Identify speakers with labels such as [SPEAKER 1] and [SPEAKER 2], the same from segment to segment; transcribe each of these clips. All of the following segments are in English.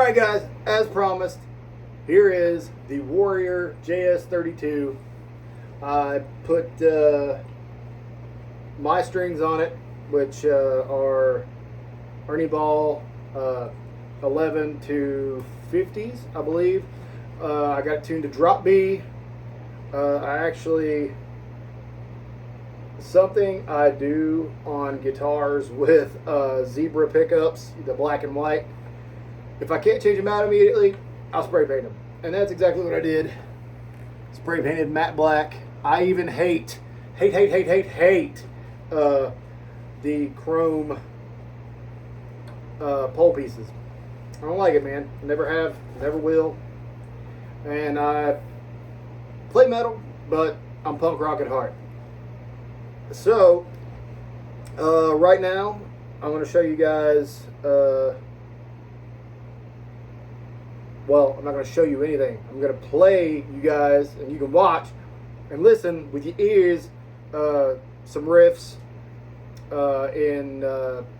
[SPEAKER 1] Alright guys, as promised, here is the Warrior JS32. I put my strings on it, which are Ernie Ball 11 to 50s, I believe. I got it tuned to drop B. Something I do on guitars with zebra pickups, the black and white. If I can't change them out immediately, I'll spray paint them. And that's exactly what I did. Spray painted matte black. I even hate the chrome pole pieces. I don't like it, man. Never have, never will. And I play metal, but I'm punk rock at heart. So, right now, I'm going to show you guys, well, I'm not going to show you anything. I'm going to play you guys, and you can watch and listen with your ears, some riffs in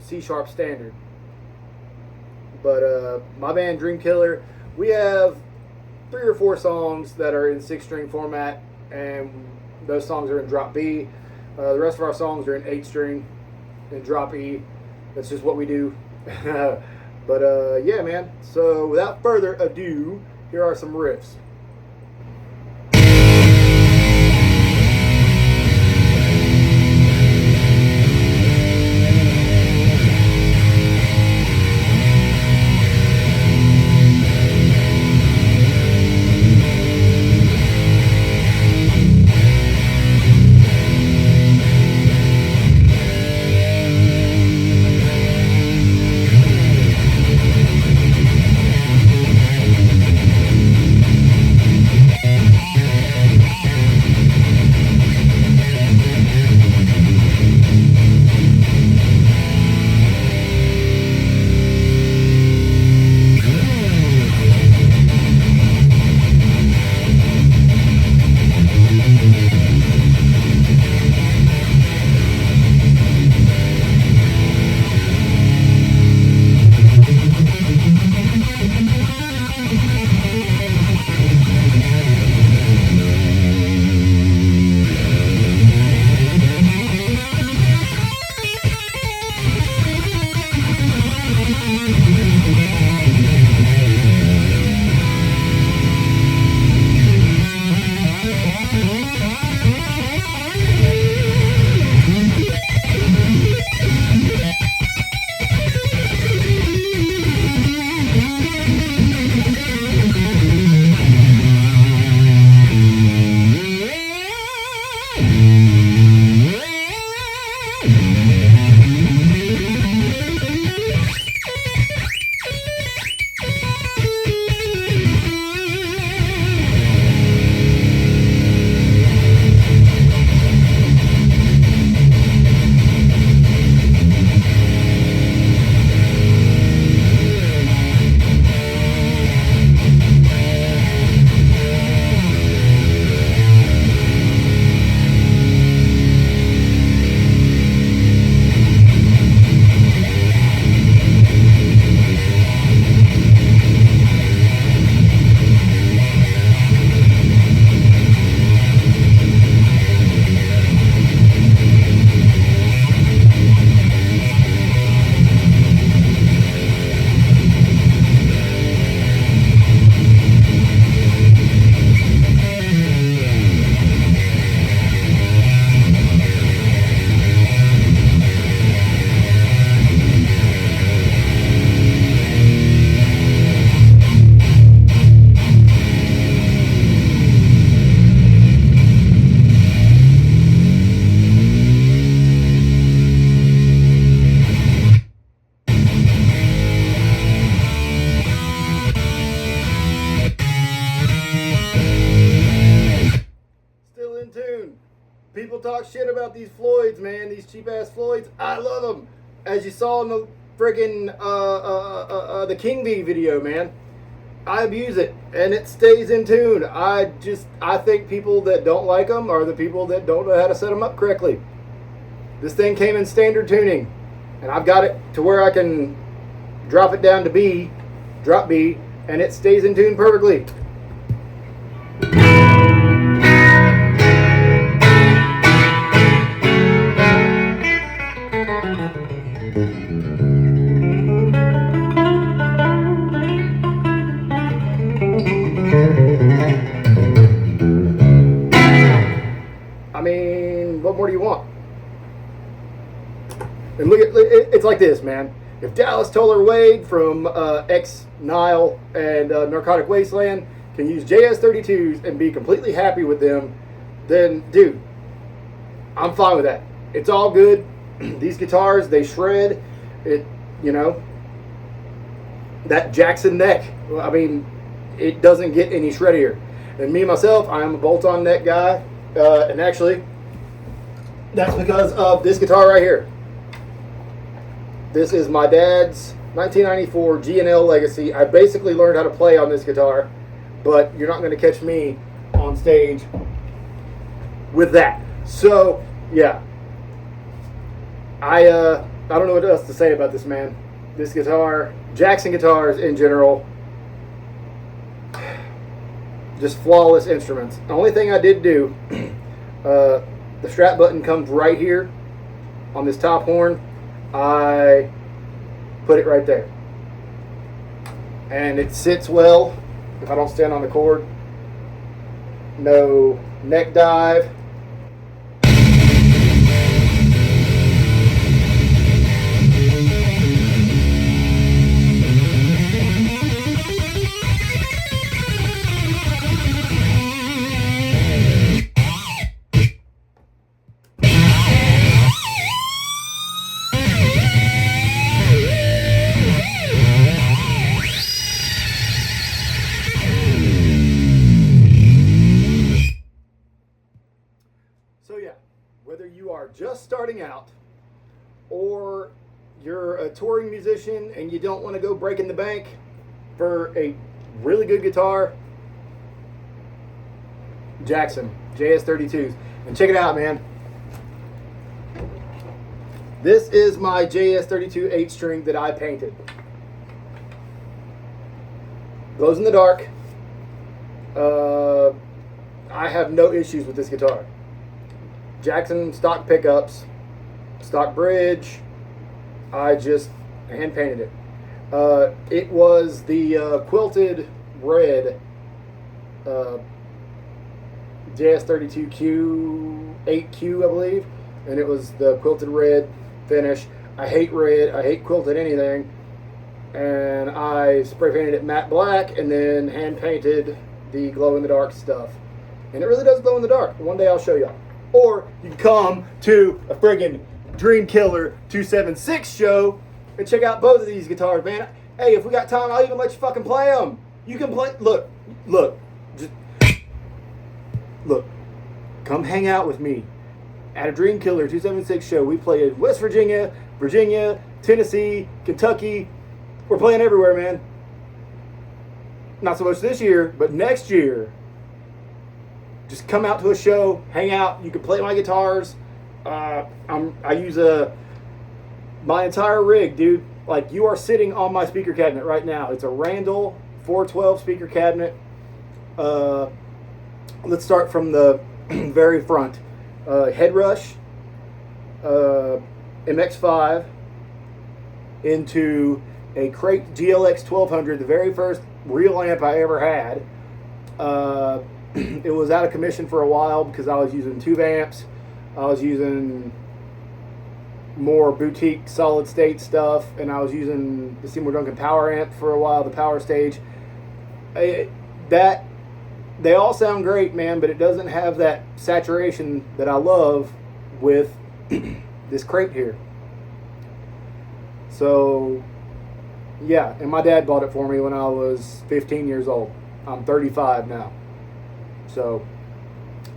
[SPEAKER 1] C-sharp standard. But my band Dream Killer, we have 3 or 4 songs that are in 6-string format, and those songs are in drop B. The rest of our songs are in 8-string and drop E. That's just what we do. But yeah, man. So without further ado, here are some riffs. People talk shit about these Floyds, man. These cheap ass Floyds. I love them. As you saw in the friggin' the King V video, man. I abuse it, and it stays in tune. I think people that don't like them are the people that don't know how to set them up correctly. This thing came in standard tuning, and I've got it to where I can drop it down to B, drop B, and it stays in tune perfectly. I mean, what more do you want? And look at it's like this, man. If Dallas Toller Wade from X Nile and Narcotic Wasteland can use JS32s and be completely happy with them, then dude, I'm fine with that. It's all good. These guitars, they shred. It, you know, that Jackson neck. I mean, it doesn't get any shreddier. And me myself, I am a bolt-on neck guy, and actually, that's because of this guitar right here. This is my dad's 1994 G&L Legacy. I basically learned how to play on this guitar, but you're not going to catch me on stage with that. So, yeah. I don't know what else to say about this, man. This guitar, Jackson guitars in general, just flawless instruments. The only thing I did do, the strap button comes right here on this top horn. I put it right there, and it sits well if I don't stand on the cord. No neck dive. So yeah, whether you are just starting out or you're a touring musician and you don't want to go breaking the bank for a really good guitar, Jackson JS32s. And check it out, man. This is my JS32 8-string that I painted. Glows in the dark. I have no issues with this guitar. Jackson stock pickups, stock bridge. I just hand painted it. It was the quilted red JS32Q 8Q, I believe, and it was the quilted red finish. I hate red. I hate quilted anything. And I spray painted it matte black and then hand painted the glow in the dark stuff. And it really does glow in the dark. One day I'll show y'all. Or you can come to a friggin' Dream Killer 276 show and check out both of these guitars, man. Hey, if we got time, I'll even let you fucking play them. You can play. Look. Just look. Come hang out with me at a Dream Killer 276 show. We play in West Virginia, Tennessee, Kentucky. We're playing everywhere, man. Not so much this year, but next year. Just come out to a show, hang out. You can play my guitars. I use my entire rig, dude. Like, you are sitting on my speaker cabinet right now. It's a Randall 412 speaker cabinet. Let's start from the very front. Headrush, MX5 into a Crate GLX 1200, the very first real amp I ever had. It was out of commission for a while because I was using tube amps. I was using more boutique solid state stuff, and I was using the Seymour Duncan power amp for a while, the Power Stage. They all sound great, man, but it doesn't have that saturation that I love with this Crate here. So yeah, and my dad bought it for me when I was 15 years old. I'm 35 now. So,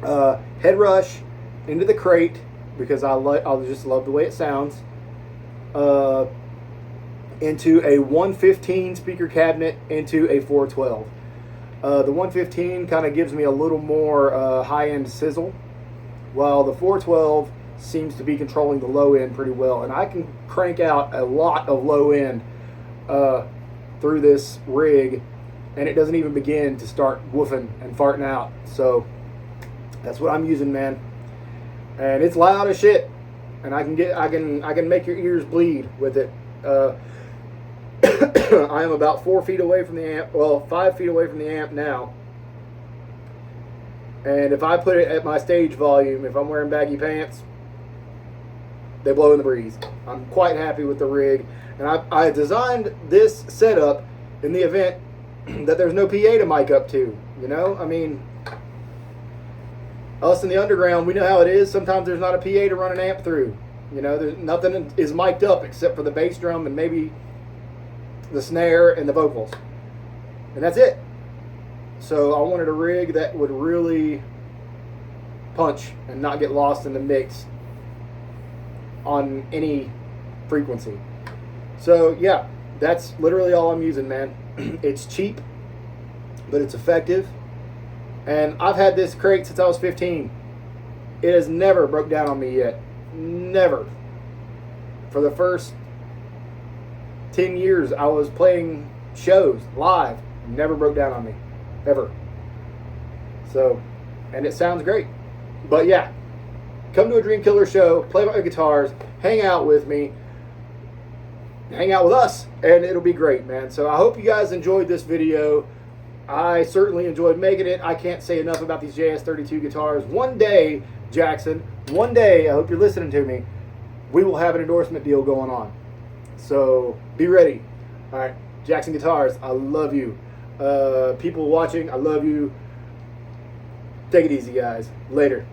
[SPEAKER 1] Headrush into the Crate because I just love the way it sounds. Into a 115 speaker cabinet into a 412. The 115 kind of gives me a little more high-end sizzle, while the 412 seems to be controlling the low end pretty well, and I can crank out a lot of low end through this rig, and it doesn't even begin to start woofing and farting out. So that's what I'm using, man. And it's loud as shit, and I can make your ears bleed with it. I am about 4 feet away from the amp. Well, 5 feet away from the amp now. And if I put it at my stage volume, if I'm wearing baggy pants, they blow in the breeze. I'm quite happy with the rig. And I designed this setup in the event that there's no PA to mic up to. You know? I mean, us in the underground, we know how it is. Sometimes there's not a PA to run an amp through. You know, there's nothing is mic'd up except for the bass drum and maybe the snare and the vocals. And that's it. So I wanted a rig that would really punch and not get lost in the mix on any frequency. So yeah, that's literally all I'm using, man. It's cheap, but it's effective. And I've had this crate since I was 15. It has never broke down on me yet. Never. For the first 10 years I was playing shows live, never broke down on me. Ever. So, and it sounds great. But yeah, come to a Dream Killer show, play my guitars, hang out with me, hang out with us, and it'll be great, man. So I hope you guys enjoyed this video. I certainly enjoyed making it. I can't say enough about these JS32 guitars. One day, Jackson, one day, I hope you're listening to me, we will have an endorsement deal going on. So be ready. All right, Jackson Guitars, I love you. People watching, I love you. Take it easy, guys. Later.